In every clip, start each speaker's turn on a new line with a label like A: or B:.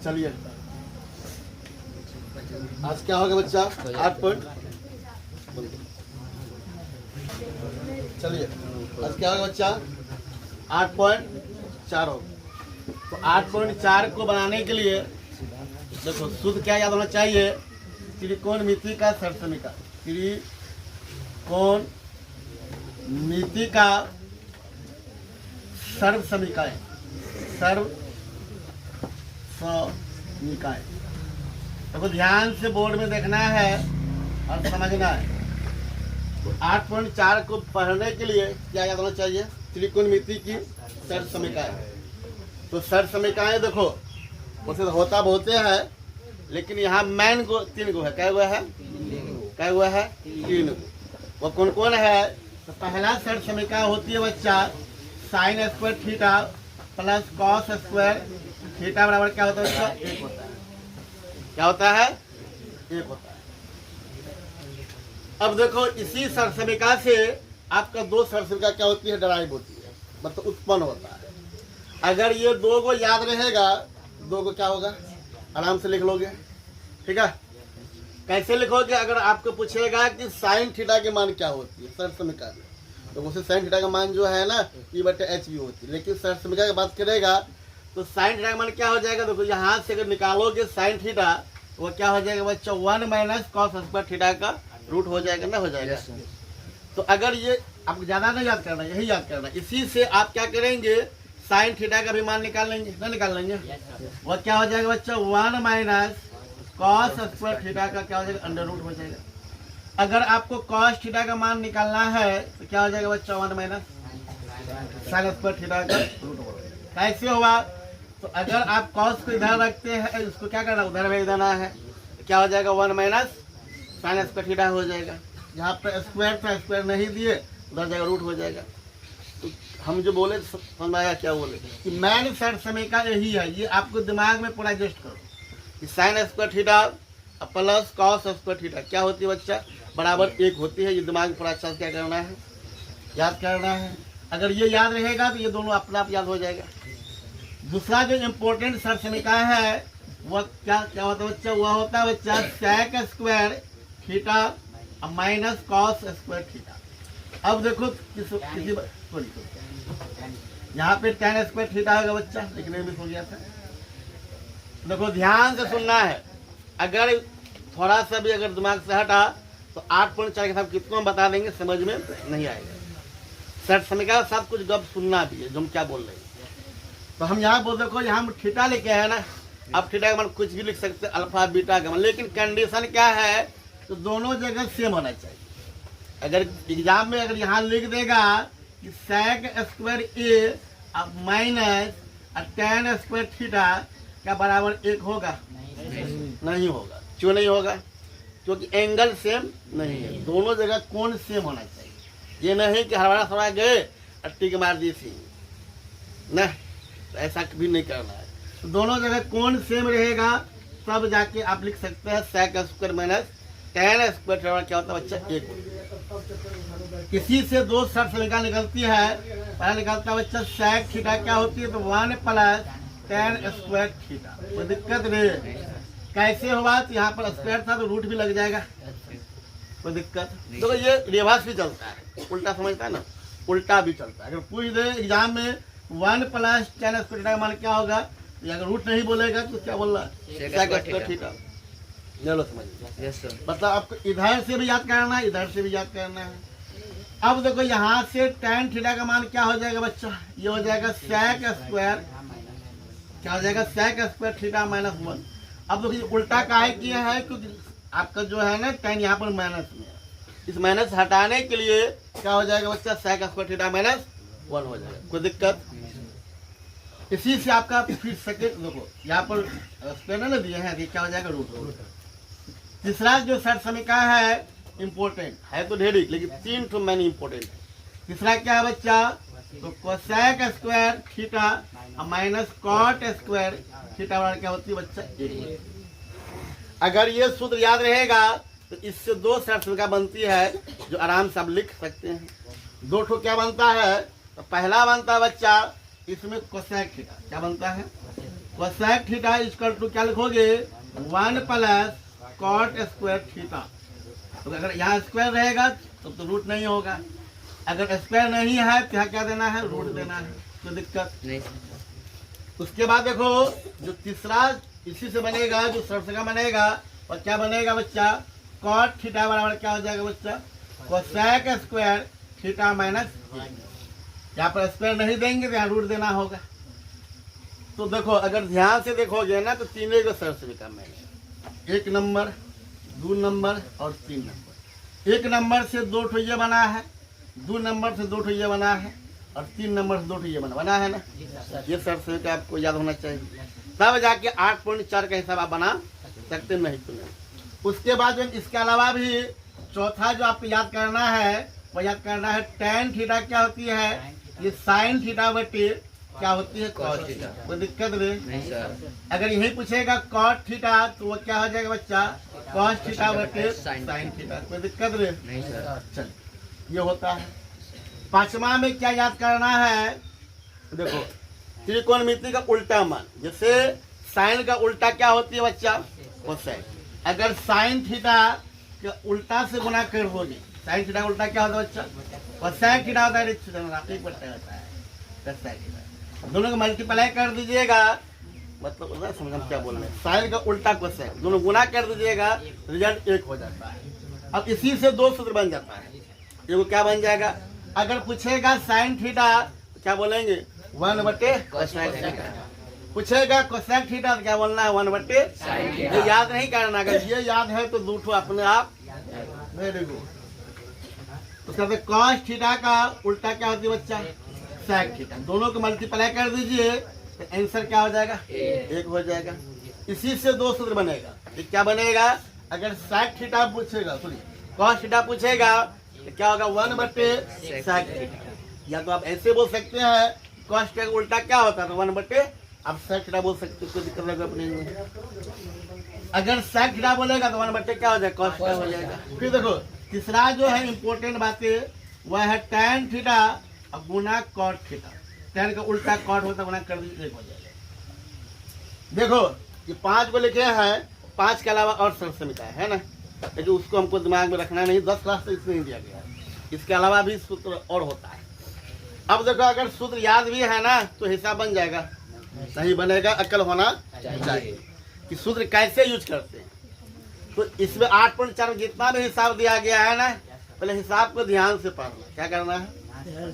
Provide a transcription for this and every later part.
A: चलिए आज क्या होगा बच्चा 8 पॉइंट। चलिए आज क्या होगा बच्चा 8.4 होगा। तो 8.4 को बनाने के लिए देखो शुद्ध क्या याद होना चाहिए, त्रिकोणमिति का सर्वसमीका, त्रिकोणमिति का सर्वसमीकाएं, सर्वसमीकाएं। देखो ध्यान से बोर्ड में देखना है और समझना है। तो 8.4 को पढ़ने के लिए क्या याद होना चाहिए, त्रिकोणमिति की सर्वसमीकाएं। तो सर्वसमीकाएं देखो वैसे तो होता बहुते हैं, लेकिन यहाँ मैन को 3 गो है। क्या हुआ है, क्या हुआ है 3 गो। वो कौन कौन है, तो पहला सर्वसमीका होती है बच्चा sign square theta plus cos square theta बराबर क्या होता है बच्चा 1 होता है। क्या होता है 1 होता है। अब देखो इसी सर्वसमीका से आपका 2 सर्वसमीका क्या होती है, डराइव होती है, मतलब उत्पन्न होता है। अगर ये 2 को याद रहेगा, 2 को क्या होगा आराम से लिख लोगे। ठीक है, कैसे लिखोगे, अगर आपको पूछेगा कि साइन थीटा की मान क्या होती है सर्वसमीका में, तो उसे साइन थीटा का मान जो है ना E/H भी होती है। लेकिन सर्वसमीका की बात करेगा तो साइन थीटा का मान क्या हो जाएगा, देखो यहाँ से अगर निकालोगे साइन थीटा वो क्या हो जाएगा बच्चा 1 माइनस कॉस स्क्वायर थीटा का रूट हो जाएगा ना, हो जाएगा। तो अगर ये आपको ज़्यादा नहीं याद करना, यही याद करना। इसी से आप क्या करेंगे, साइन थीटा का भी मान निकाल लेंगे ना, निकाल लेंगे। वह क्या हो जाएगा बच्चा 1 माइनस कॉस स्क्वायर थीटा का क्या हो जाएगा अंडर रूट हो जाएगा। अगर आपको कॉस थीटा का मान निकालना है तो क्या हो जाएगा बच्चा 1 माइनस साइन स्क्वायर थीटा का रूट हो जाएगा। कैसे होगा, तो अगर आप कॉस को इधर रखते हैं, उसको क्या करना उधर भेज देना है, तो क्या हो जाएगा 1 माइनस साइन स्क्वायर थीटा हो जाएगा। जहाँ पे स्क्वायर था स्क्वायर नहीं दिए, उधर जाएगा रूट हो जाएगा। तो हम जो बोले समझ आया, क्या बोले कि मैन सर्वसमीका यही है। ये आपको दिमाग में पूरा एडजस्ट करो कि sign square theta plus cos square theta क्या होती है बच्चा बराबर 1 होती है। ये दिमाग में पूरा अच्छा से क्या करना है, याद करना है। अगर ये याद रहेगा तो ये दोनों अपना आप याद हो जाएगा। दूसरा जो इम्पोर्टेंट सर्वसमीका है वह क्या क्या होता है बच्चा, वह होता है बच्चा sec square theta minus cos square theta. अब देखो यहाँ पे tan स्क्वायर थीटा होगा बच्चा, लिखने में हो गया था। देखो ध्यान से सुनना है, अगर थोड़ा सा भी अगर दिमाग से हटा तो 8.4 के साथ कितना बता देंगे समझ में नहीं आएगा। सर्वसमीका सब कुछ गप सुनना भी है जो हम क्या बोल रहे हैं। तो हम यहाँ बोल देखो यहाँ हम थीटा लेके है ना, अब थीटा का मान कुछ भी लिख सकते हैं, अल्फा बीटा का मान, लेकिन कंडीशन क्या है, तो दोनों जगह सेम होना चाहिए। अगर एग्जाम में अगर यहाँ लिख देगा कि सेक स्क्वायर ए माइनस tan स्क्वायर थीटा क्या बराबर 1 होगा, नहीं होगा। क्यों नहीं होगा, क्योंकि एंगल सेम नहीं है। दोनों जगह कोण सेम होना चाहिए। ये नहीं कि हमारा सवाल गए टिक मार दी थी ना, तो ऐसा कभी नहीं करना है। तो दोनों जगह कोण सेम रहेगा, तब जाके आप लिख सकते हैं sec square minus tan square theta क्या होता है बच्चा 1 होता है। किसी से 2 सर्वसमीका निकलती है, पहला निकलता है बच्चा सेक थीटा क्या होती है, तो 1 प्लस tan स्क्वायर थीटा। कोई दिक्कत नहीं। कैसे हुआ, तो यहाँ पर स्क्वायर था तो रूट भी लग जाएगा, कोई दिक्कत। तो ये रिवर्स भी चलता है, उल्टा समझता है ना, उल्टा भी चलता है। अगर पूछ दे एग्जाम में 1 प्लस tan स्क्वायर थीटा का मान क्या होगा, तो अगर रूट नहीं बोलेगा तो क्या बोल रहा है सेक स्क्वायर थीटा। चलो समझिए, मतलब आपको इधर से भी याद करना है, इधर से भी याद करना है। अब देखो यहाँ से tan थीटा का मान क्या हो जाएगा बच्चा, ये हो जाएगा सेक स्क्वायर, क्या हो जाएगा सेक स्क्वायर थीटा माइनस 1। अब देखिए उल्टा काहे किया है, क्योंकि आपका जो है ना tan यहाँ पर माइनस में है, इस माइनस हटाने के लिए क्या हो जाएगा बच्चा सेक स्क्वायर थीटा माइनस 1 हो जाएगा, कोई दिक्कत। इसी से आपका फिर सेकेंड देखो यहाँ पर स्क्वायर ना दिए हैं, क्या हो जाएगा रूट। तीसरा जो सर्वसमीका है इम्पोर्टेंट है, तो ढेर लेकिन 3 तो मैंने इम्पोर्टेंट है। तीसरा क्या है बच्चा, तो cosec square theta minus cot square theta बराबर क्या होती है बच्चा 1। अगर ये सूत्र याद रहेगा तो इससे 2 सर्वसमीका बनती है जो आराम से आप लिख सकते हैं। 2 ठो क्या बनता है, तो पहला बनता है बच्चा इसमें कोसेक थीटा, क्या बनता है कोसेक थीटा इक्वल टू क्या लिखोगे 1 प्लस कॉट स्क्वायर थीटा। तो अगर यहाँ स्क्वायर रहेगा तो रूट नहीं होगा, अगर स्क्वायर नहीं है तो यहाँ क्या देना है रूट देना है, तो दिक्कत नहीं। उसके बाद देखो जो तीसरा इसी से बनेगा, जो सर्फ का बनेगा और क्या बनेगा बच्चा कॉट थीटा बराबर क्या हो जाएगा बच्चा कोसेक स्क्वायर थीटा माइनस। यहाँ पर स्क्वायर नहीं देंगे तो यहाँ रूट देना होगा। तो देखो अगर ध्यान से देखोगे ना तो तीनों का सर्फ भी कम है, 1 नंबर 2 नंबर और 3 नंबर। 1 नंबर से 2 ठो ये बना है, 2 नंबर से 2 ठो ये बना है और 3 नंबर से 2 ठो ये बना है ना। ये सर्फ का आपको याद होना चाहिए, तब जाके 8.4 का हिसाब आप बना सकते, नहीं तो नहीं। उसके बाद इसके अलावा भी चौथा जो आपको याद करना है वो याद करना है tan थीटा क्या होती है, ये sin थीटा बटे क्या होती है cos थीटा। कोई दिक्कत नहीं। अगर यही पूछेगा cot थीटा तो वो क्या हो जाएगा बच्चा cos थीटा बटे sin थीटा। कोई दिक्कत नहीं। चल ये होता है। पांचवा में क्या याद करना है, देखो त्रिकोणमिति का उल्टा मान, जैसे साइन का उल्टा क्या होती है बच्चा कोसाइन। अगर साइन थीटा के उल्टा से गुना कर होगी, साइन थीटा का उल्टा क्या होता है बच्चा कोसाइन थीटा होता है। दोनों को मल्टीप्लाई कर दीजिएगा, मतलब समझ हम क्या बोल रहे हैं, साइन का उल्टा कोसाइन दोनों गुना कर दीजिएगा, रिजल्ट 1 हो जाता है। अब इसी से 2 सूत्र बन जाता है। ये क्या बन जाएगा, अगर पूछेगा साइन थीटा तो क्या बोलेंगे 1 बटे कोसाइन थीटा, पूछेगा कोसेक थीटा तो क्या बोलना है 1 बटे। ये याद नहीं करना, अगर ये याद है तो 2 ठो अपने आप। Very good. उसका बाद कॉस थीटा का उल्टा क्या होती है बच्चा सेक थीटा, दोनों को मल्टीप्लाई कर दीजिए तो आंसर क्या हो जाएगा 1 हो जाएगा। इसी से 2 सूत्र बनेगा। तो क्या बनेगा, अगर सेक थीटा पूछेगा सॉरी कॉस थीटा पूछेगा तो क्या होगा 1 बटे सेक थीटा। या तो आप ऐसे बोल सकते हैं कॉस थीटा का उल्टा क्या होता है तो 1 बटे, आप सेक थीटा बोल सकते हो, कोई दिक्कत लगा अपने में। अगर सेक थीटा बोलेगा तो 1 बटे क्या हो जाएगा कॉस थीटा हो जाएगा। फिर देखो तीसरा जो है इम्पोर्टेंट बातें वह है tan थीटा अब गुना कॉट थीटा। tan का उल्टा कॉट होता गुना कर दीजिए 1 हो जाएगा। देखो ये 5 को लिखे हैं, 5 के अलावा और सर्फ समीकरण है ना, लेकिन उसको हमको दिमाग में रखना नहीं, 10 क्लास तक इसमें नहीं दिया गया है। इसके अलावा भी सूत्र और होता है। अब देखो अगर सूत्र याद भी है ना तो हिसाब बन जाएगा, नहीं बनेगा अक्ल होना चाहिए कि सूत्र कैसे यूज करते हैं। तो इसमें 8.4 में जितना भी हिसाब दिया गया है ना, पहले हिसाब को ध्यान से पढ़ना। क्या करना है,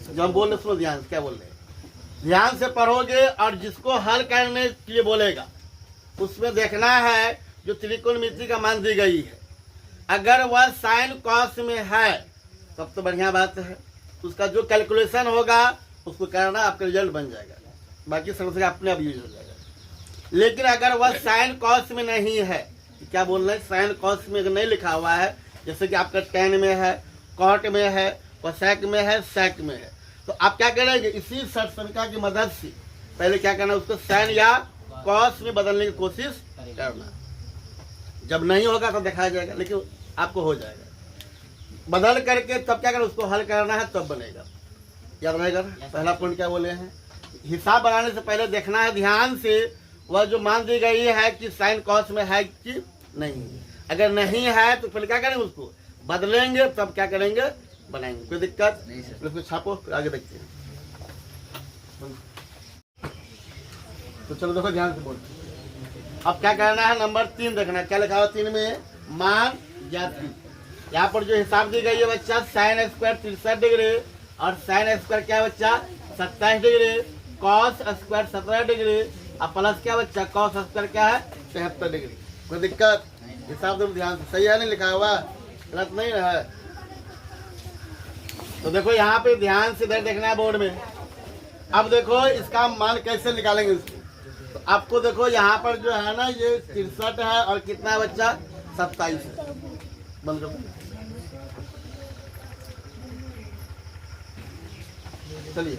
A: जो हम बोल रहे सुनो ध्यान से, क्या बोल रहे हैं ध्यान से पढ़ोगे और जिसको हल करने के लिए बोलेगा उसमें देखना है जो त्रिकोणमिति का मान दी गई है, अगर वह साइन कॉस में है तब तो बढ़िया बात है, उसका जो कैलकुलेशन होगा उसको करना, आपका रिजल्ट बन जाएगा, बाकी समझ अपने आप यूज हो जाएगा। लेकिन अगर वह साइन कॉस में नहीं है, क्या बोल रहे हैं साइन कॉस में नहीं लिखा हुआ है, जैसे कि आपका tan में है, कॉट में है, कोसेक में है, सेक में है, तो आप क्या करेंगे इसी सर्फ समीकरण की मदद से पहले क्या करना उसको साइन या कॉस में बदलने की कोशिश करना। जब नहीं होगा तो दिखाया जाएगा, लेकिन आपको हो जाएगा। बदल करके तब क्या करना उसको हल करना है तब बनेगा। याद रहेगा ना पहला पॉइंट क्या बोले हैं, हिसाब बनाने से पहले देखना है ध्यान से वह जो मान दी गई है कि साइन कॉस में है कि नहीं। अगर नहीं है तो फिर क्या करेंगे उसको बदलेंगे, तब क्या करेंगे बनाएंगे। कोई दिक्कत नहीं सर, उसको छापो फिर आगे देखते हैं। तो चलो देखो ध्यान से बोल। अब क्या करना है नंबर 3 देखना है, क्या लिखा हुआ 3 में मान जाति। यहाँ पर जो हिसाब दी गई है बच्चा साइन स्क्वायर 63 डिग्री और साइन स्क्वायर क्या है बच्चा 27 डिग्री, कॉस स्क्वायर 17 डिग्री और प्लस क्या बच्चा कॉस स्क्वायर क्या है 73 डिग्री। कोई दिक्कत, हिसाब तो ध्यान से सही है नहीं लिखा हुआ, गलत नहीं है। तो देखो यहाँ पे ध्यान से देखना है बोर्ड में। अब देखो इसका मान कैसे निकालेंगे इसको, तो आपको देखो यहाँ पर जो है ना ये 63 है और कितना है बच्चा 27 है। बंद करो, चलिए।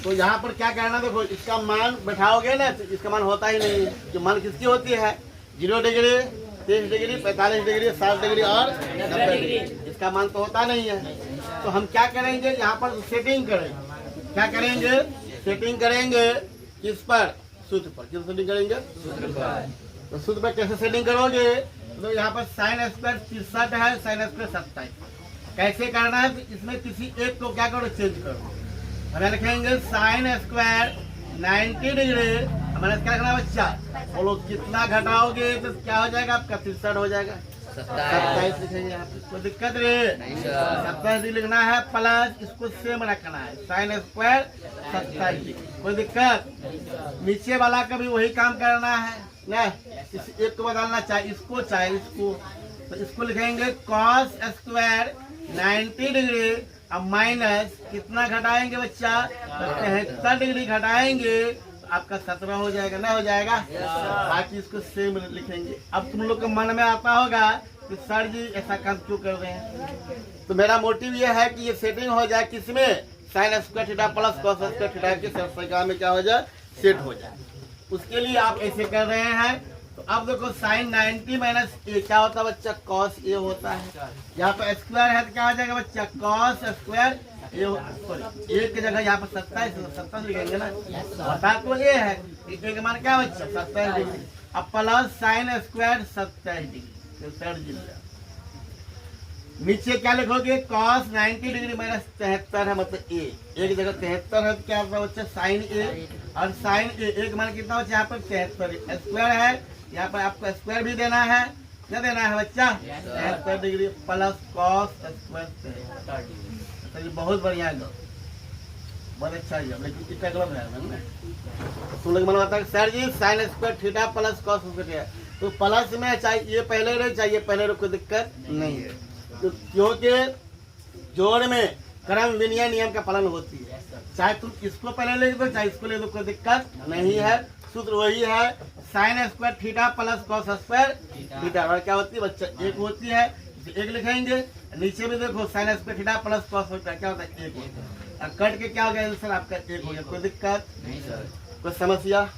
A: तो यहाँ पर क्या कहना, देखो इसका मान बैठाओगे ना तो इसका मान होता ही नहीं है। जो मान किसकी होती है 0 डिग्री, 30 डिग्री, 45 डिग्री, 60 डिग्री और 90 डिग्री, इसका मान तो होता नहीं है। तो हम क्या करेंगे यहाँ पर सेटिंग करेंगे। क्या करेंगे सेटिंग करेंगे किस पर सूत्र पर। किस सेटिंग करेंगे? तो सूत्र पर कैसे सेटिंग करोगे? तो यहाँ पर साइन स्क्वायर 63 है, साइन स्क्वायर 27। कैसे करना है? तो इसमें किसी एक को क्या करो, चेंज करो। हमें लिखेंगे साइन स्क्वायर 90 डिग्री, हमारे क्या करना बच्चा, बोलो कितना घटाओगे तो क्या हो जाएगा आपका? 63 हो जाएगा। 27 लिखेंगे यहाँ पे, कोई दिक्कत नहीं। 27 लिखना है प्लस इसको सेम रखना है, साइन स्क्वायर 27, कोई दिक्कत। नीचे वाला का भी वही काम करना है ना, इस एक को बदलना, चाहे इसको चाहे इसको। तो इसको लिखेंगे कॉस स्क्वायर 90 डिग्री, अब माइनस कितना घटाएंगे बच्चा? 73 डिग्री घटाएंगे तो आपका 17 हो जाएगा, ना हो जाएगा। बाकी इसको सेम लिखेंगे। अब तुम लोग के मन में आता होगा कि सर जी ऐसा काम क्यों कर रहे हैं? तो मेरा मोटिव यह है कि ये सेटिंग हो जाए किसमें, sign square theta plus cos square theta के संख्या में क्या हो जाए, सेट हो जाए। उसके लिए आप ऐसे कर रहे हैं। तो अब देखो साइन 90 माइनस ए क्या होता है बच्चा? कॉस ए होता है। यहाँ पर स्क्वायर है तो क्या हो जाएगा बच्चा? कॉस स्क्वायर ए, सॉरी ए की जगह यहाँ पर 27 लिखेंगे ना, होता तो ए है, ए का मान क्या बच्चा? 27 डिग्री। अब प्लस साइन स्क्वायर 27 डिग्री, नीचे क्या लिखोगे? कॉस 90 डिग्री माइनस 73 है, मतलब ए, एक जगह 73 है तो क्या होता है बच्चा? साइन ए, और साइन ए एक मान कितना बच्चा? यहाँ पर 73 स्क्वायर है, यहाँ पर आपको स्क्वायर भी देना है, क्या देना है बच्चा? 73 degree plus cos square 73 degree. बहुत बढ़िया है, बहुत अच्छा है, लेकिन कितना गलत है तुम लोग मन आता है sir ji sine square theta plus cos square, तो प्लस में चाहे ये पहले रहे चाहिए पहले रहे, कोई दिक्कत नहीं है। तो क्योंकि जोड़ में क्रम विनिमय नियम का पालन होती है, चाहे तुम इसको पहले लिख दो चाहे इसको ले दो, कोई दिक्कत नहीं है। सूत्र वही है, sign square theta plus cos square theta, और क्या होती है बच्चा? एक होती है, एक लिखेंगे। नीचे में देखो sign square theta plus cos square क्या होता है? एक होता है। कट के क्या हो गया आंसर आपका? एक हो गया, कोई दिक्कत नहीं सर, कोई समस्या?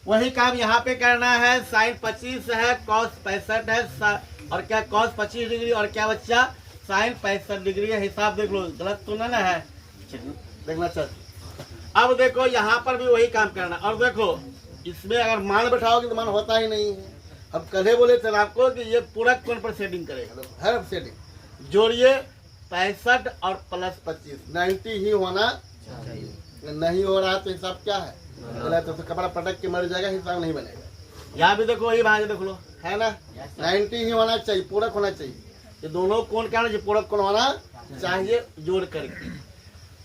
A: वही काम यहाँ पे करना है। साइन 25 है, कॉस 65 है, और क्या कॉस 25 डिग्री, और क्या बच्चा? साइन 65 डिग्री है। हिसाब देख लो, गलत तो ना है, देखना चाहिए। अब देखो यहाँ पर भी वही काम करना, और देखो इसमें अगर मान बैठाओगे तो मान होता ही नहीं है। अब कल बोले थे आपको कि ये पूरा कोण पर सेटिंग करेगा, हर सेटिंग जोड़िए 65 और प्लस 25 90 ही होना चाहिए, नहीं हो रहा तो हिसाब क्या है? तो कपड़ा पटक के मर जाएगा, हिसाब नहीं बनेगा। यहाँ भी देखो वही भाग देख लो, है ना? 90 ही होना चाहिए, पूरक होना चाहिए। ये दोनों कोण क्या होना चाहिए? पूरक कोण होना चाहिए जोड़ करके।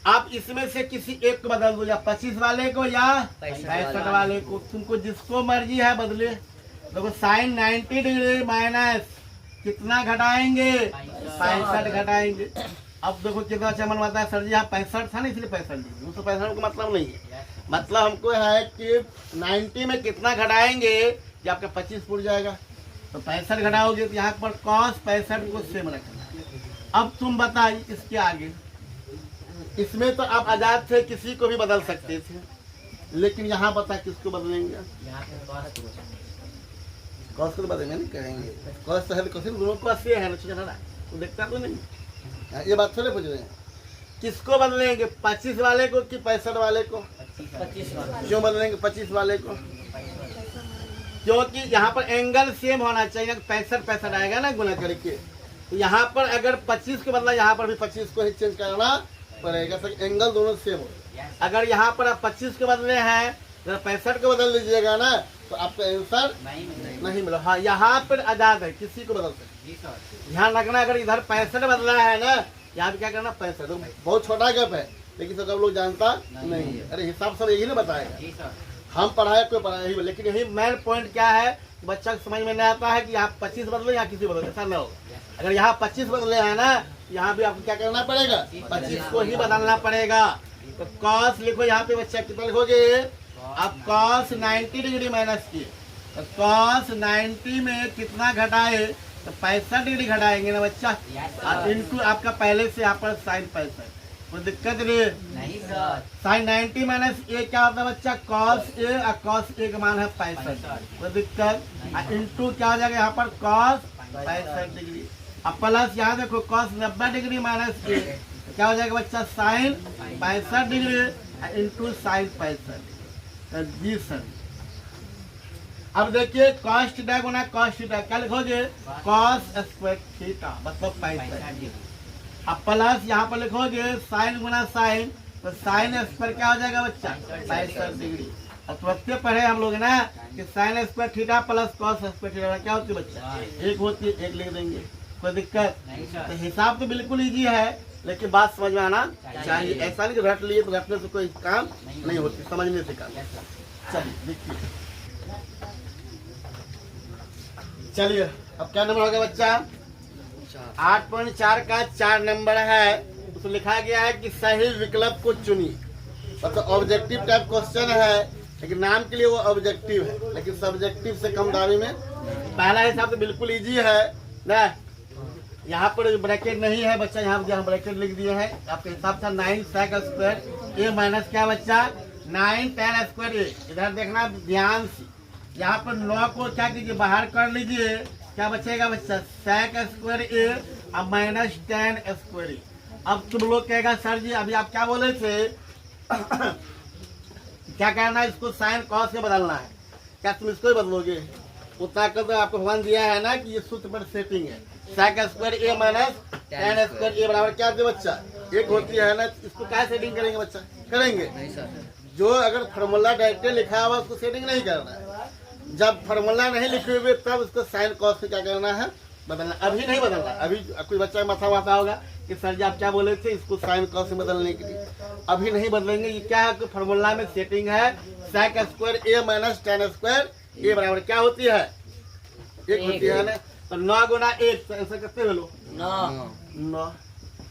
A: आप इसमें से किसी एक को बदल दो, या 25 वाले को या 65 वाले को, तुमको जिसको मर्जी है बदले। देखो साइन 90 डिग्री माइनस कितना घटाएंगे? 65 घटाएंगे। अब देखो कितना अच्छा मन आता है, सर जी यहाँ 65 था ना इसलिए 65 डिग्री, 265 का मतलब नहीं है, मतलब हमको है कि 90 में कितना घटाएंगे कि आपका 25 फुट जाएगा। तो 65 घटाओगे तो यहाँ पर कॉस 65 को सेम रखना। अब तुम बताइए इसके आगे, इसमें तो आप आजाद थे, किसी को भी बदल सकते थे, लेकिन यहाँ बता किसको बदलेंगे? कॉस को बदलेंगे नहीं कहेंगे, कॉस है तो दोनों को 80 है ना, तो देखता तो नहीं। ये बात थोड़े पूछ रहे हैं, किसको बदलेंगे? 25 वाले को कि 65 वाले को? 25 वाले। क्यों बदलेंगे 25 वाले को? क्योंकि यहाँ पर एंगल सेम होना चाहिए, 65 आएगा ना गुना करके। तो यहाँ पर अगर 25 को बदला, यहाँ पर भी 25 को ही चेंज करना पड़ेगा, तो एंगल दोनों सेम हो। अगर यहाँ पर आप 25 के बदले हैं, अगर 65 को बदल लीजिएगा ना तो आपका आंसर नहीं मिला। हाँ यहाँ पर आजाद है, किसी को बदल सकते। ध्यान रखना, अगर इधर 65 बदला है ना, यहाँ पे क्या करना 65, बहुत छोटा गैप है, लेकिन सब लोग जानता नहीं है। अरे हिसाब सब यही ना बताएगा, हम पढ़ाए कोई पढ़ाए ही, लेकिन यही मेन पॉइंट क्या है, बच्चा को समझ में नहीं आता है कि यहाँ 25 बदले यहाँ किसी बदले, ऐसा नहीं होगा। अगर यहाँ 25 बदले हैं ना, यहाँ भी आपको क्या करना पड़ेगा? 25 को ही बदलना पड़ेगा। तो कॉस लिखो यहाँ पे बच्चा, कितना लिखोगे आप? कॉस 90 डिग्री माइनस की, तो कॉस 90 में कितना घटाए? तो 65 डिग्री घटाएंगे ना बच्चा, इनटू आपका पहले से यहाँ पर साइन 65, कोई दिक्कत नहीं सर। साइन 90 माइनस ए क्या होता है बच्चा? कॉस ए, और कॉस ए का मान है 65, कोई दिक्कत। इंटू क्या हो जाएगा यहाँ पर? Cos 65 degree. अब प्लस यहाँ देखो कॉस 90 डिग्री माइनस ए, क्या हो जाएगा बच्चा? Sine 65 degree into sine 65। जी सर। अब देखिए cos थीटा गुना cos थीटा क्या लिखोगे, cos स्क्वायर थीटा मतलब 65। अब प्लस यहाँ पर लिखोगे साइन गुना साइन, तो साइन स्क्वायर क्या हो जाएगा बच्चा, 65 डिग्री। अब प्रत्येक पढ़े हम लोग ना कि sign square theta plus cos square theta क्या होती है बच्चा, एक होती है, एक लिख देंगे, कोई दिक्कत। तो हिसाब तो बिल्कुल इजी है, लेकिन बात समझ में आना चाहिए। ऐसा नहीं कि रट लिए तो रटने से कोई काम नहीं होती, समझने से काम। चलिए देखिए, चलिए अब क्या नंबर होगा बच्चा, 8.4 का 4 नंबर है। उसमें लिखा गया है कि सही विकल्प को चुनिए। मतलब ऑब्जेक्टिव टाइप क्वेश्चन है, लेकिन नाम के लिए वो ऑब्जेक्टिव है, लेकिन सब्जेक्टिव से कम दारी में। पहला हिसाब तो बिल्कुल इजी है ना, यहाँ पर ब्रैकेट नहीं है बच्चा, यहाँ ब्रैकेट लिख दिए हैं आपके हिसाब से। 9 sec स्क्वायर ए माइनस क्या बच्चा, 9 tan स्क्वायर ए। इधर देखना ध्यान से, यहाँ पर 9 को क्या कीजिए बाहर कर लीजिए, क्या बचेगा बच्चा, sec स्क्वायर ए अब माइनस tan स्क्वायर ए। अब तुम लोग कहेगा सर जी अभी आप क्या बोले थे क्या करना है, इसको साइन कॉस से बदलना है, क्या तुम इसको ही बदलोगे? उतना कर तो आपको भगवान दिया है ना कि ये सूत्र पर सेटिंग है, sec स्क्वायर ए माइनस tan स्क्वायर ए बराबर क्या होती है बच्चा, एक होती है ना। इसको क्या सेटिंग करेंगे बच्चा, करेंगे नहीं सर। जो अगर फार्मूला डायरेक्ट लिखा हुआ उसको सेटिंग नहीं करना है, जब फार्मूला नहीं लिखे हुए तब उसको साइन कॉस से क्या करना है, बदलना। अभी नहीं बदलना। अभी कोई बच्चा माथा वाथा होगा कि सर जी आप क्या बोले थे इसको साइन कॉस से बदलने के लिए, अभी नहीं बदलेंगे। ये क्या है कि फार्मूला में सेटिंग है, sec स्क्वायर ए माइनस tan स्क्वायर ए बराबर क्या होती है, एक होती है ना। तो 9 गुना 1 ऐसा करते हुए लो 9।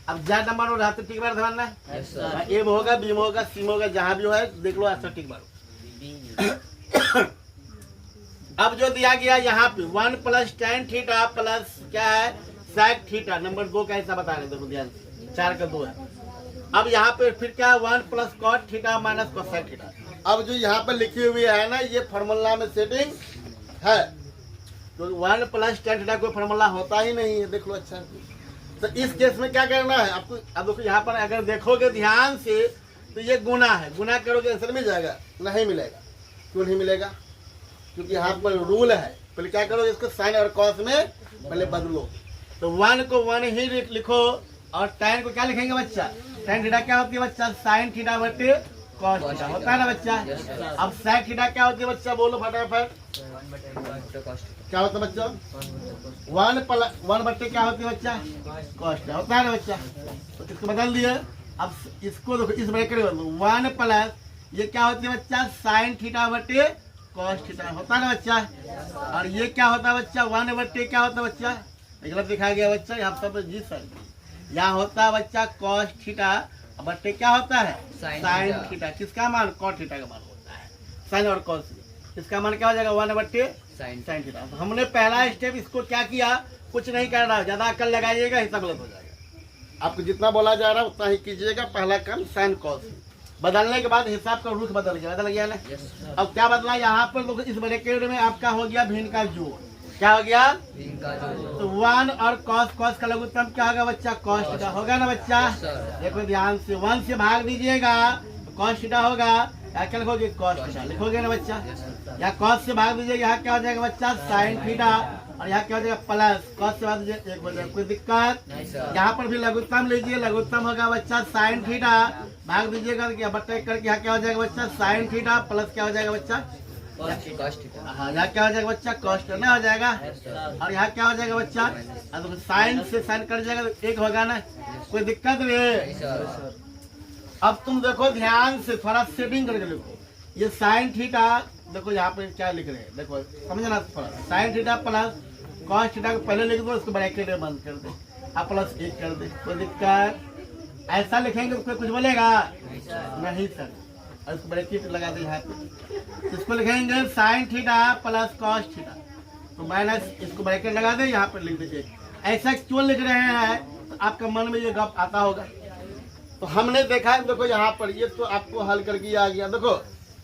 A: अब ज्यादा नंबर हो रहा तो ठीक बार ध्यान ना, ए में होगा, बी में होगा, सी में होगा, जहाँ भी हो है देख लो ऐसा ठीक बार। अब जो दिया गया यहाँ पे 1 प्लस tan थीटा प्लस क्या है sec थीटा, नंबर 2 का हिस्सा बता रहे देखो ध्यान से, 4 का 2 है। अब यहाँ पे फिर क्या है 1 plus cot theta minus cosec theta. अब जो यहाँ पर लिखी हुई है ना ये फार्मूला में सेटिंग है, तो 1 प्लस tan थीटा कोई फार्मूला होता ही नहीं है, देख लो अच्छा। तो इस केस में क्या करना है आपको, अब देखो यहाँ पर अगर देखोगे ध्यान से तो ये गुना है, गुना करोगे आंसर मिल जाएगा, नहीं मिलेगा। क्यों नहीं मिलेगा, क्योंकि यहाँ पर रूल है, पहले क्या करो इसको साइन और कॉस में पहले बदलो। तो 1 को 1 ही लिखो और tan को क्या लिखेंगे बच्चा, tan थीटा क्या होती है बच्चा, साइन थीटा बटे कॉस थीटा होता है ना बच्चा। अब sec थीटा क्या होती है बच्चा, बोलो फटाफट क्या होता है बच्चा, 1 बटे क्या होती है बच्चा, कॉस थीटा होता है ना बच्चा। तो इसको बदल दिए। अब इसको देखो इस ब्रैकेट में बदलो, 1 प्लस ये क्या होती है बच्चा, साइन थीटा बटे कॉस थीटा होता है ना बच्चा। और ये क्या होता है बच्चा, 1 बटे क्या होता है बच्चा, गलत लिखा गया बच्चा यहाँ पर जी सर, यहाँ होता है बच्चा कॉस थीटा बटे क्या होता है साइन थीटा। किसका मान, कॉट थीटा का मान होता है, साइन और कॉस, इसका मान क्या हो जाएगा 1 बटे साइन थीटा। तो हमने पहला स्टेप इसको क्या किया, कुछ नहीं कर रहा, ज्यादा अकल लगाइएगा हिसाब गलत हो जाएगा। आपको जितना बोला जा रहा है उतना ही कीजिएगा। पहला काम साइन कॉस, बदलने के बाद हिसाब का रूट बदल गया ना। अब क्या बदला यहाँ पर, इस ब्रैकेट में आपका हो गया भिन्न का जोड़, क्या हो गया तो 1 और कॉस का लघुत्तम क्या होगा बच्चा, कॉस थीटा होगा ना बच्चा। देखो ध्यान से 1 से भाग दीजिएगा तो कॉस थीटा होगा, या क्या लिखोगे कॉस थीटा लिखोगे ना बच्चा। या कॉस से भाग दीजिएगा यहाँ क्या हो जाएगा बच्चा साइन थीटा, और यहाँ क्या हो जाएगा प्लस कॉस से भाग दीजिए 1 हो जाएगा, कोई दिक्कत। यहाँ पर भी लघुत्तम लीजिए, लघुत्तम होगा बच्चा साइन थीटा, भाग दीजिएगा बट्टे करके यहाँ क्या हो जाएगा बच्चा साइन थीटा प्लस क्या हो जाएगा बच्चा, हाँ यहाँ क्या हो जाएगा बच्चा कॉस थीटा हो जाएगा। और यहाँ क्या हो जाएगा बच्चा, तो साइन से साइन कर जाएगा तो 1 होगा ना, कोई दिक्कत नहीं। अब तुम देखो ध्यान से थोड़ा सेटिंग करके लिखो, ये साइन थीटा देखो यहाँ पे क्या लिख रहे हैं, देखो समझना थोड़ा, sine theta plus cos theta को पहले लिख दो, उसको ब्रैकेट में बंद कर दे, आप प्लस 1 कर दे, कोई दिक्कत। ऐसा लिखेंगे तो कुछ बोलेगा नहीं सर, और इसको ब्रैकेट लगा दे यहाँ पे, इसको लिखेंगे sine theta plus cos theta, तो माइनस इसको ब्रैकेट लगा दे यहाँ पर लिख दीजिए। ऐसा क्यों लिख रहे हैं, तो आपका मन में ये गप आता होगा। तो हमने देखा है देखो यहाँ पर ये तो आपको हल करके आ गया। देखो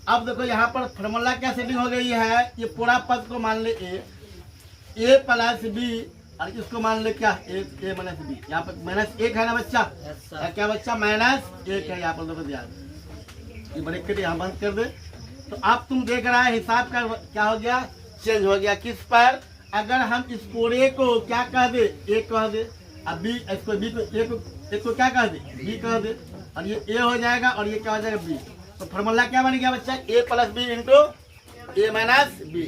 A: अब देखो यहाँ पर फॉर्मूला क्या सेटिंग हो गई है, ये पूरा पद को मान ले ए प्लस बी, और इसको मान ले क्या ए माइनस बी, यहाँ पर -1 है ना बच्चा, क्या बच्चा -1 है यहाँ पर, देखो ध्यान ये ब्रैकेट यहाँ बंद कर दे। तो अब तुम देख रहा है हिसाब का क्या हो गया चेंज हो गया किस पर? अगर हम इस पूरे को क्या कह दे, ए कह दे, अब बी, इसको बी को ए को क्या कह दे, बी कह दे, और ये ए हो जाएगा और ये क्या हो जाएगा बी। तो फॉर्मूला क्या बन गया बच्चा? ए प्लस बी इंटू ए माइनस बी।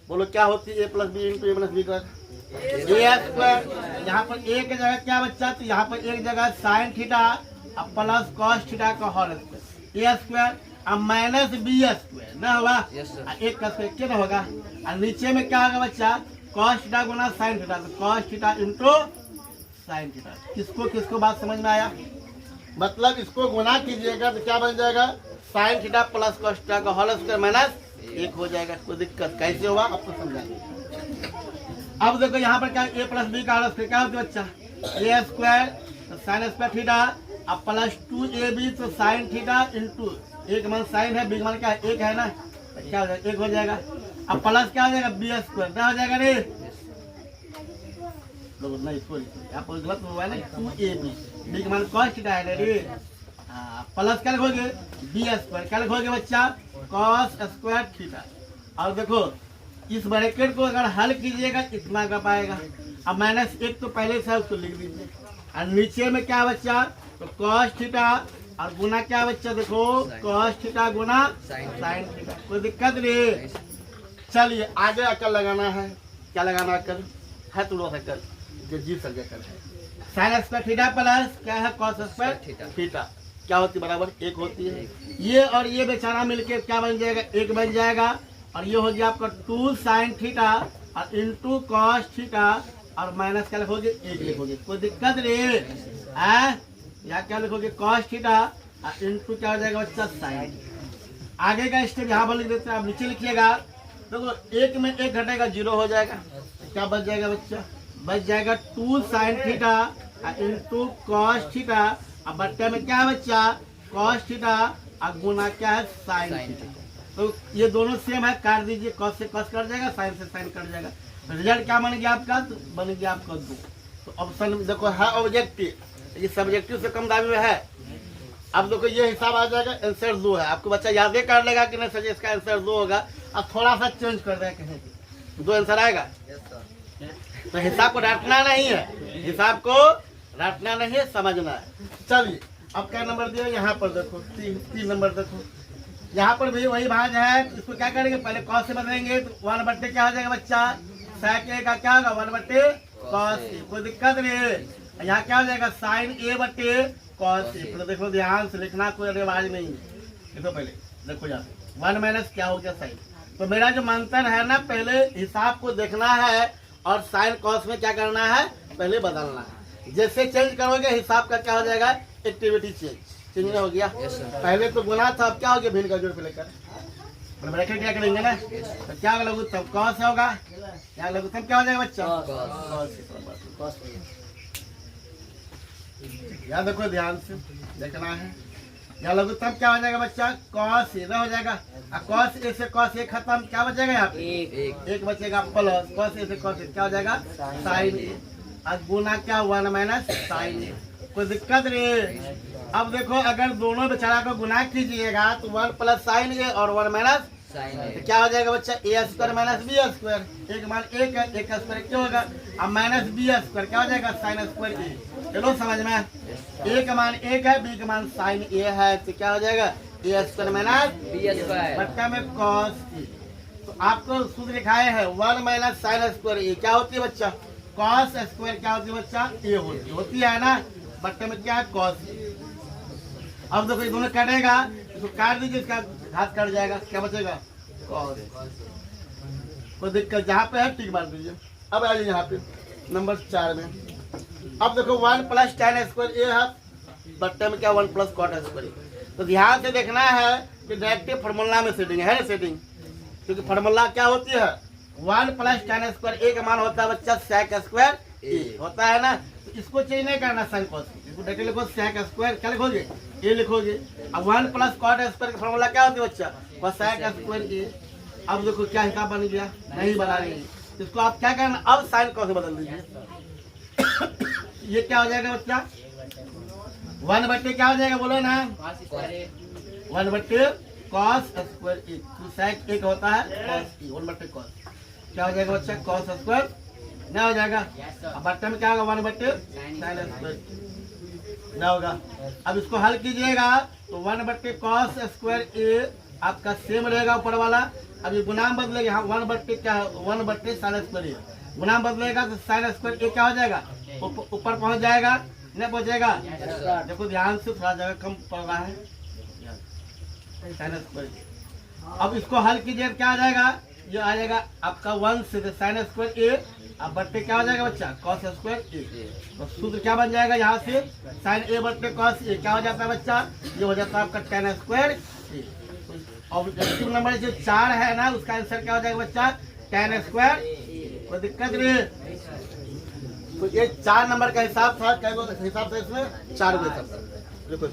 A: बोलो क्या होती है ए प्लस बी इंटू ए माइनस बी का? ए स्क्वायर। यहाँ पर ए की जगह क्या बच्चा? तो यहाँ पर एक जगह साइन थीटा अब प्लस कॉस थीटा का होल स्क्वायर, ए स्क्वायर अब माइनस बी स्क्वायर ना होगा, एक का स्क्वायर क्या होगा, और नीचे में क्या होगा बच्चा? कॉस थीटा गुना साइन थीटा, तो cos theta into sine theta. किसको किसको बात समझ में आया? मतलब इसको गुना कीजिएगा तो क्या बन जाएगा? Sine theta plus cos theta का होल स्क्वायर माइनस एक हो जाएगा। कोई दिक्कत कैसे होगा आपको समझाएंगे। अब देखो यहाँ पर क्या ए प्लस बी का होल स्क्वायर क्या होता है बच्चा? ए स्क्वायर तो साइन स्क्वायर थीटा अब प्लस 2ab तो साइन थीटा इंटू एक मान साइन है, बी मान क्या है? एक है ना, तो क्या हो जाएगा? एक हो जाएगा। अब प्लस क्या हो जाएगा? बी स्क्वायर क्या हो जाएगा रे? नहीं सॉरी आप गलत हुआ ना, 2ab बी मान कॉस थीटा है रे। प्लस क्या लिखोगे? बी स्क्वायर क्या लिखोगे बच्चा? Cos square theta. और देखो इस ब्रैकेट को अगर हल कीजिएगा इतना का पाएगा। अब माइनस एक तो पहले से उसको लिख दीजिए, और नीचे में क्या बच्चा? तो कॉस थीटा और गुना क्या बच्चा? देखो कॉस थीटा गुना साइन थीटा। कोई दिक्कत नहीं। चलिए आगे अकल लगाना है। क्या लगाना अकल है? थोड़ा सा अकल जो जी सक कर है। साइन स्क्वायर थीटा प्लस क्या है? कॉस स्क्वायर थीटा क्या होती है? बराबर एक होती है। ये और ये बेचारा मिलके क्या बन जाएगा? एक बन जाएगा। और ये हो गया आपका 2 साइन थीटा और इंटू कॉस थीटा और माइनस क्या लिखोगे? एक लिखोगे। कोई दिक्कत नहीं है। यहाँ क्या लिखोगे? कॉस थीटा और इंटू क्या हो जाएगा बच्चा? साइन। आगे का स्टेप यहाँ पर लिख देते हैं, आप नीचे लिखिएगा। देखो एक में एक घटेगा 0 हो जाएगा। क्या बच जाएगा बच्चा? बच जाएगा 2 साइन थीटा और इंटू कॉस थीटा और बट्टे में क्या है बच्चा? कॉस थीटा और गुना क्या है? Sine theta. तो ये दोनों सेम है, काट दीजिए। कॉस से कॉस कट जाएगा, साइन से साइन कट जाएगा। रिजल्ट क्या बन गया आपका? तो बन गया आपका 2। तो ऑप्शन देखो है ऑब्जेक्टिव, ये सब्जेक्टिव से कम दावे में है। अब देखो ये हिसाब आ जाएगा, आंसर 2 है। आपको बच्चा याद ही कर लेगा कि नहीं सर इसका आंसर 2 होगा। अब थोड़ा सा चेंज कर दें कहीं 2 आंसर आएगा। तो हिसाब को रटना नहीं है, हिसाब को रटना नहीं है, समझना है। चलिए अब क्या नंबर दिया? यहाँ पर देखो 3 नंबर देखो। यहाँ पर भी वही भाज है। इसको क्या करेंगे? पहले कॉस से बदलेंगे तो 1 बट्टे क्या हो जाएगा बच्चा? sec a का क्या होगा? 1 बट्टे कॉस ए। कोई दिक्कत नहीं है। यहाँ क्या हो जाएगा? साइन ए बट्टे कॉस ए। तो देखो ध्यान से लिखना, कोई रिवाज नहीं है। देखो पहले देखो यहाँ 1 माइनस क्या हो गया? साइन। तो मेरा जो मंथन है ना, पहले हिसाब को देखना है और साइन कॉस में क्या करना है? पहले बदलना है। जैसे चेंज करोगे हिसाब का क्या हो जाएगा? एक्टिविटी चेंज हो गया। पहले तो गुना था, अब क्या हो गया? भिन्न का जोड़ पे लेकर ब्रैकेट क्या करेंगे ना, तो क्या लगू? तब कॉस होगा। क्या लगू? तब क्या हो जाएगा बच्चा? कॉस। याद रखो, ध्यान से देखना है। यहाँ लगू तब क्या हो जाएगा बच्चा? कॉस ए हो जाएगा। कॉस ए से कॉस ए खत्म, क्या बचेगा यहाँ पे? एक बचेगा प्लस कॉस ए से कॉस ए क्या हो जाएगा? साइन ए। अब गुना क्या? 1 माइनस साइन ए। कोई दिक्कत नहीं। अब देखो अगर दोनों बेचारा को गुना कीजिएगा तो 1 प्लस साइन ए और 1 माइनस साइन ए, तो क्या हो जाएगा बच्चा? ए स्क्वायर माइनस बी स्क्वायर। एक मान एक है, एक का स्क्वायर क्या होगा? अब माइनस बी स्क्वायर क्या हो जाएगा? साइन स्क्वायर ए। चलो समझ में, ए का मान एक है, बी का मान साइन ए है, तो क्या हो जाएगा? ए स्क्वायर माइनस बी स्क्वायर बट्टा में कॉस ए। तो आपको सूत्र लिखाए है 1 माइनस साइन स्क्वायर ए। क्या होती है बच्चा? कॉस स्क्वायर क्या होती है बच्चा? ए होती है ना, बट्टे में क्या है? Cos A. अब देखो ये दोनों कटेगा, इसको काट दीजिए, इसका घात कट जाएगा, क्या बचेगा? कॉस। कोई दिक्कत जहाँ पे है टिक मार दीजिए। अब आइए यहाँ पे नंबर 4 में। अब देखो 1 प्लस tan स्क्वायर ए है, बट्टे में क्या? 1 प्लस कॉट स्क्वायर। तो ध्यान से देखना है कि डायरेक्टिव फार्मूला में सेटिंग है ना, सेटिंग, क्योंकि फार्मूला क्या होती है? 1 प्लस tan स्क्वायर ए का मान होता है बच्चा sec स्क्वायर ए होता है ना। तो इसको चेंज नहीं करना साइन कॉस, इसको डायरेक्ट लिखो sec स्क्वायर क्या लिखोगे? ए लिखोगे। अब 1 प्लस कॉट स्क्वायर का फार्मूला क्या होती है बच्चा? बस sec स्क्वायर ए। अब देखो क्या हिसाब बन गया? नहीं बना रही, इसको आप क्या करना? अब साइन कॉस बदल दीजिए। ये क्या हो जाएगा बच्चा? 1 बट्टे क्या हो जाएगा? बोलो ना, 1 बट्टे कॉस स्क्वायर ए। तो sec एक होता है कॉस ए, 1 बट्टे कॉस। क्या हो जाएगा बच्चा, कॉस स्क्वायर ना हो जाएगा। अब बट्टे में क्या होगा, 1/sin स्क्वायर ना होगा। अब इसको हल कीजिएगा तो 1/cos स्क्वायर ए आपका सेम रहेगा ऊपर वाला। अब ये गुणाम बदलेगा, यहाँ 1/sin स्क्वायर ए गुणाम बदलेगा तो sin स्क्वायर ए क्या हो जाएगा, ऊपर पहुंच जाएगा, नहीं पहुंचेगा। देखो ध्यान से, थोड़ा जगह कम पड़ रहा है sin स्क्वायर। अब इसको हल कीजिए क्या आ जाएगा, ये आ जाएगा आपका 1 से sin स्क्वायर ए, अब बट्टे क्या हो जाएगा बच्चा, cos स्क्वायर ए। तो सूत्र क्या बन जाएगा यहाँ से, sin a बट्टे cos ए क्या हो जाता है बच्चा, ये हो जाता है आपका tan स्क्वायर ए। ऑब्जेक्टिव नंबर जो 4 है ना, उसका आंसर क्या हो जाएगा बच्चा, tan स्क्वायर। कोई दिक्कत नहीं। तो ये 4 नंबर का हिसाब था, क्या हिसाब था इसमें, 4 गो हिसाब था। देखो